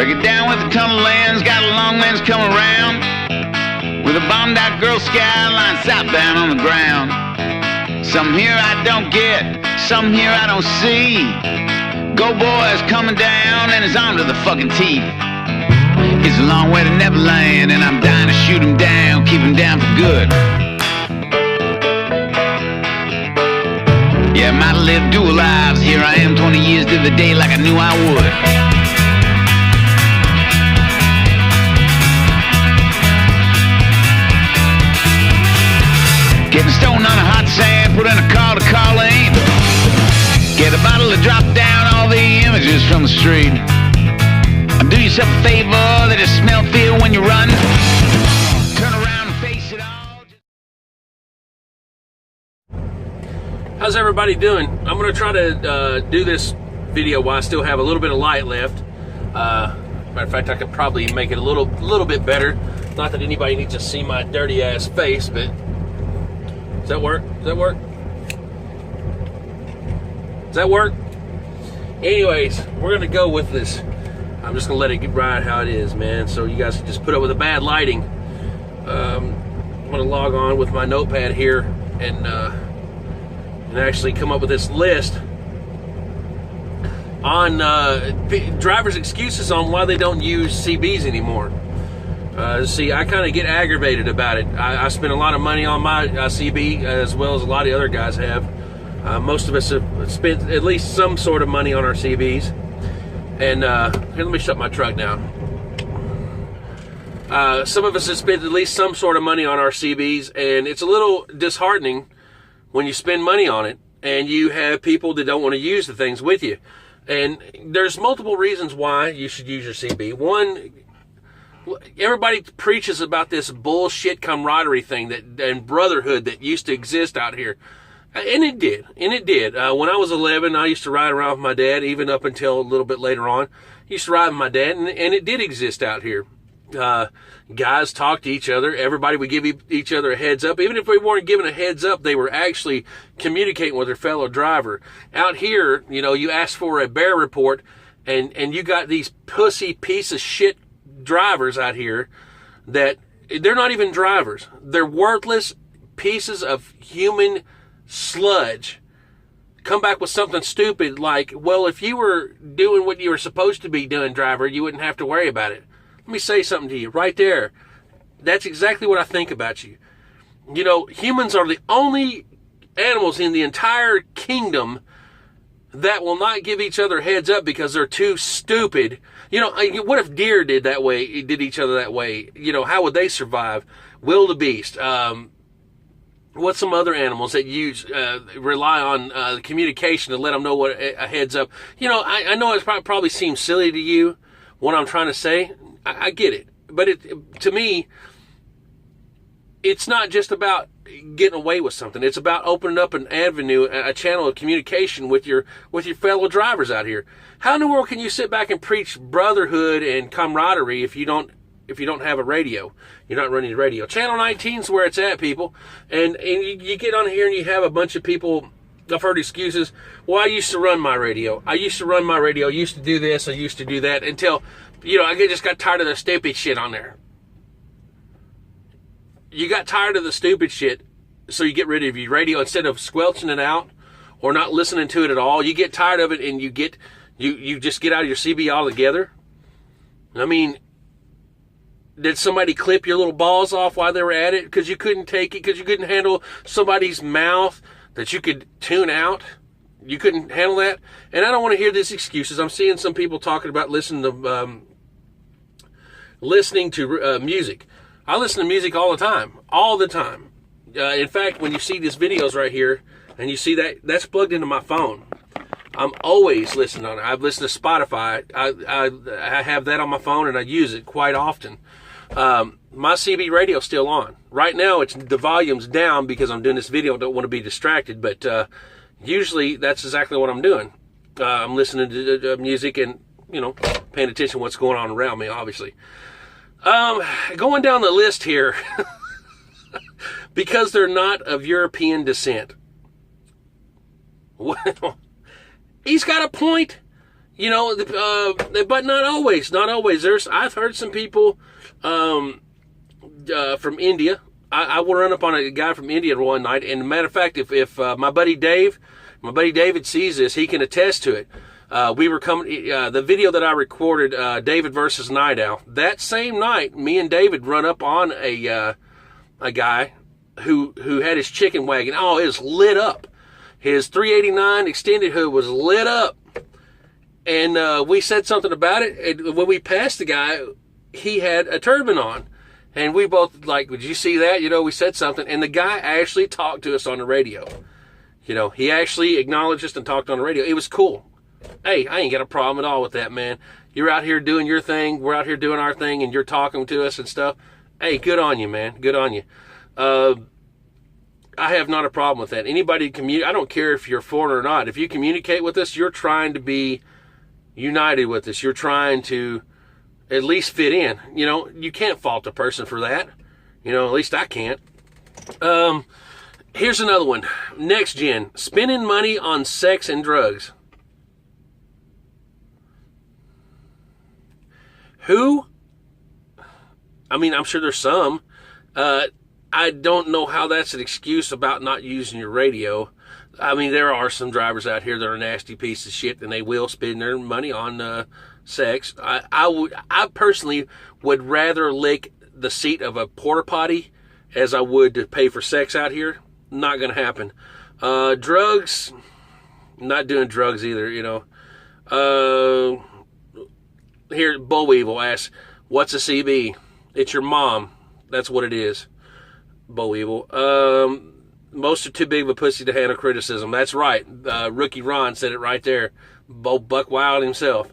get down with the tunnel lens, got a long lens coming around. With a bombed out girl skyline southbound on the ground. Some here I don't get, some here I don't see. Go boys coming down and his arm to the fucking teeth. It's a long way to Neverland and I'm dying to shoot him down, keep him down for good. Yeah, I might have lived dual lives. Here I am 20 years to the day like I knew I would. Getting stoned on a hot sand, put in a call to Colleen. Get a bottle to drop down all the images from the street. And do yourself a favor, they just smell fear when you run. Turn around and face it all. How's everybody doing? I'm going to try to do this video while I still have a little bit of light left. Matter of fact, I could probably make it a little bit better. Not that anybody needs to see my dirty ass face, but does that work? Does that work? Does that work? Anyways, we're going to go with this. I'm just going to let it ride how it is, man. So you guys can just put up with the bad lighting. I'm going to log on with my notepad here and actually come up with this list on drivers' excuses on why they don't use CBs anymore. See, I kind of get aggravated about it. I spend a lot of money on my CB as well as a lot of other guys have. Most of us have spent at least some sort of money on our CBs. And here, let me shut my truck down. Some of us have spent at least some sort of money on our CBs, and it's a little disheartening when you spend money on it and you have people that don't want to use the things with you. And there's multiple reasons why you should use your CB. One, everybody preaches about this bullshit camaraderie thing and brotherhood that used to exist out here. And it did. When I was 11, I used to ride around with my dad, even up until a little bit later on. I used to ride with my dad, and it did exist out here. Guys talked to each other. Everybody would give each other a heads up. Even if they weren't given a heads up, they were actually communicating with their fellow driver. Out here, you know, you ask for a bear report, and you got these pussy piece of shit drivers out here that they're not even drivers. They're worthless pieces of human sludge. Come back with something stupid like, well, if you were doing what you were supposed to be doing, driver, you wouldn't have to worry about it. Let me say something to you right there. That's exactly what I think about you. You know, humans are the only animals in the entire kingdom that will not give each other heads up because they're too stupid. You know, what if deer did each other that way? You know, how would they survive? Wildebeest. What's some other animals that rely on communication to let them know what a heads up? You know, I know it probably seems silly to you what I'm trying to say. I get it. But to me, it's not just about getting away with something. It's about opening up an avenue, a channel of communication with your fellow drivers out here. How in the world can you sit back and preach brotherhood and camaraderie if you don't have a radio? You're not running the radio. Channel 19 is where it's at, people. And you get on here and you have a bunch of people. I've heard excuses. Well, I used to run my radio. I used to do this. I used to do that until, you know, I just got tired of the stupid shit on there. You got tired of the stupid shit, so you get rid of your radio instead of squelching it out or not listening to it at all. You get tired of it and you just get out of your CB altogether. I mean, did somebody clip your little balls off while they were at it because you couldn't take it, because you couldn't handle somebody's mouth that you could tune out? You couldn't handle that? And I don't want to hear these excuses. I'm seeing some people talking about listening to music. I listen to music all the time. In fact, when you see these videos right here, and you see that's plugged into my phone, I'm always listening on it. I've listened to Spotify. I have that on my phone, and I use it quite often. My CB radio's still on. Right now, the volume's down because I'm doing this video. I don't want to be distracted, but usually that's exactly what I'm doing. I'm listening to music and, you know, paying attention to what's going on around me, obviously. Going down the list here, because they're not of European descent. Well, he's got a point. You know, but not always. Not always. I've heard some people from India. I will run up on a guy from India one night, and matter of fact, if my buddy David sees this, he can attest to it. We were coming, the video that I recorded, David versus Night Owl. That same night, me and David run up on a guy who had his chicken wagon. Oh, it was lit up. His 389 extended hood was lit up. And we said something about it. And when we passed the guy, he had a turban on. And we both like, "Would you see that?" You know, we said something. And the guy actually talked to us on the radio. You know, he actually acknowledged us and talked on the radio. It was cool. Hey, I ain't got a problem at all with that, man. You're out here doing your thing. We're out here doing our thing, and you're talking to us and stuff. Hey, good on you, man. Good on you. I have not a problem with that. Anybody I don't care if you're foreign or not. If you communicate with us, you're trying to be united with us. You're trying to at least fit in. You know, you can't fault a person for that. You know, at least I can't. Here's another one. Next gen. Spending money on sex and drugs. Who? I mean, I'm sure there's some. I don't know how that's an excuse about not using your radio. I mean, there are some drivers out here that are nasty pieces of shit, and they will spend their money on sex. I personally would rather lick the seat of a porta potty as I would to pay for sex out here. Not going to happen. Drugs, not doing drugs either, you know. Here, Bull Weevil asks, "What's a CB?" It's your mom. That's what it is. Bull Weevil. Most are too big of a pussy to handle criticism. That's right. Rookie Ron said it right there. Buck Wild himself.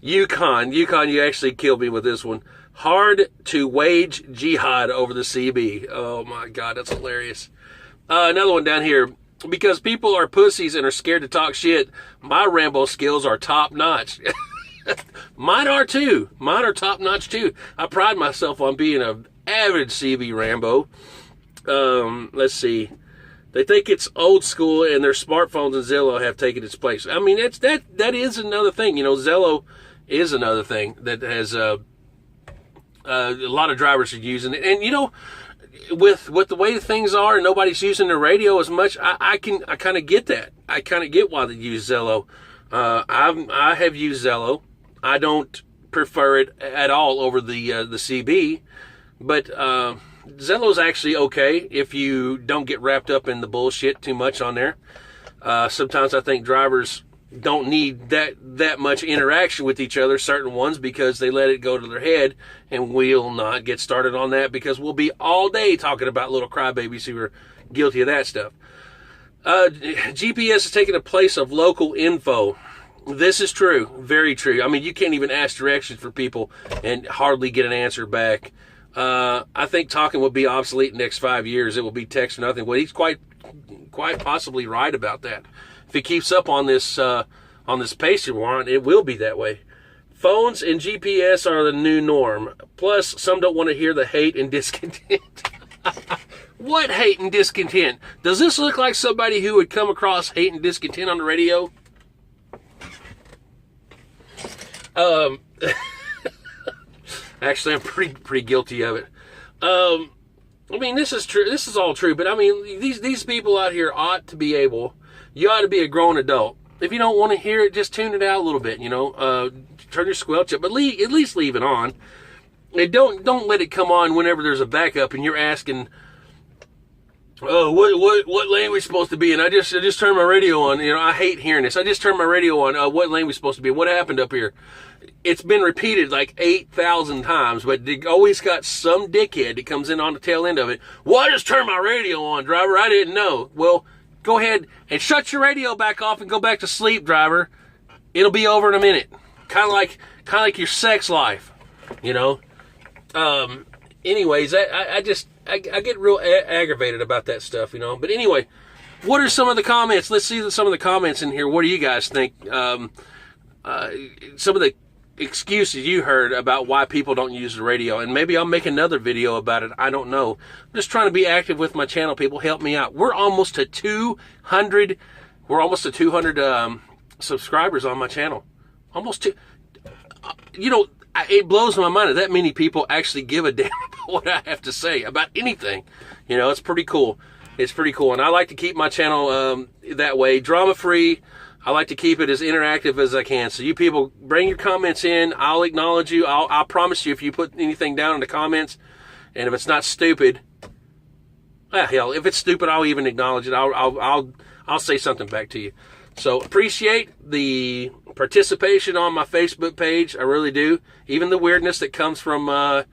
Yukon, you actually killed me with this one. Hard to wage jihad over the CB. Oh my God, that's hilarious. Another one down here. Because people are pussies and are scared to talk shit, my Rambo skills are top notch. Mine are too. Mine are top notch too. I pride myself on being an avid CB Rambo. Let's see. They think it's old school, and their smartphones and Zillow have taken its place. I mean, that is another thing. You know, Zillow is another thing that has a lot of drivers are using it. And you know, with the way things are, and nobody's using the radio as much, I kind of get that. I kind of get why they use Zillow. I have used Zillow. I don't prefer it at all over the CB, but Zellow's actually okay if you don't get wrapped up in the bullshit too much on there. Sometimes I think drivers don't need that much interaction with each other, certain ones, because they let it go to their head, and we'll not get started on that because we'll be all day talking about little crybabies who are guilty of that stuff. GPS is taking the place of local info. This is true, very true. I mean, you can't even ask directions for people and hardly get an answer back. I think talking will be obsolete in the next 5 years. It will be text or nothing. Well, he's quite possibly right about that. If he keeps up on this pace you want, it will be that way. Phones and GPS are the new norm. Plus, some don't want to hear the hate and discontent. What hate and discontent? Does this look like somebody who would come across hate and discontent on the radio? Actually, I'm pretty guilty of it. I mean, this is true. This is all true. But I mean, these people out here ought to be able. You ought to be a grown adult. If you don't want to hear it, just tune it out a little bit. You know, turn your squelch up, but at least leave it on. And don't let it come on whenever there's a backup and you're asking, "Oh, what lane we supposed to be in?" I just turned my radio on. You know, I hate hearing this. I just turned my radio on. What lane we supposed to be in? What happened up here? It's been repeated like 8,000 times, but they always got some dickhead that comes in on the tail end of it. "Well, I just turned my radio on, driver. I didn't know." Well, go ahead and shut your radio back off and go back to sleep, driver. It'll be over in a minute. Kind of like your sex life, you know. Anyways, I get real aggravated about that stuff, you know. But anyway, what are some of the comments? Let's see some of the comments in here. What do you guys think? Some of the excuses you heard about why people don't use the radio, and maybe I'll make another video about it. I don't know. I'm just trying to be active with my channel. People, help me out. We're almost to 200. We're almost to 200 subscribers on my channel. Almost two. It blows my mind that many people actually give a damn about what I have to say about anything. It's pretty cool. It's pretty cool. And I like to keep my channel that way, drama-free. I like to keep it as interactive as I can. So you people, bring your comments in. I'll acknowledge you. I'll promise you if you put anything down in the comments, and if it's not stupid, hell, if it's stupid, I'll even acknowledge it. I'll say something back to you. So appreciate the participation on my Facebook page. I really do. Even the weirdness that comes from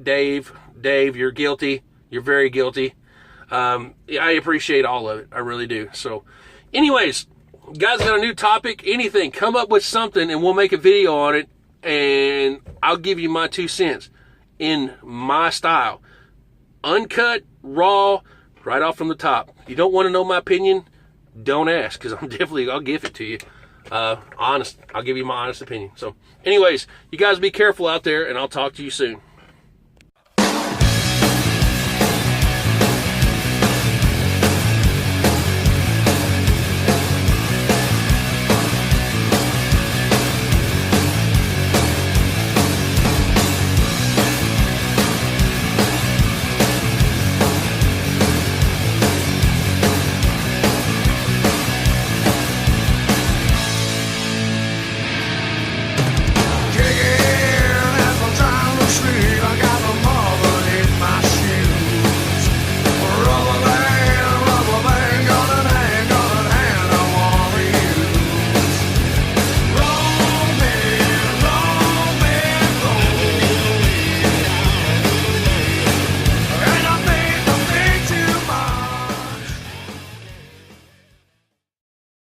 Dave, you're guilty. You're very guilty. I appreciate all of it. I really do. So anyways, guys, got a new topic, anything, come up with something and we'll make a video on it, and I'll give you my 2 cents in my style. Uncut, raw, right off from the top. You don't want to know my opinion? Don't ask, because I'll give it to you. Honest. I'll give you my honest opinion. So anyways, you guys be careful out there, and I'll talk to you soon.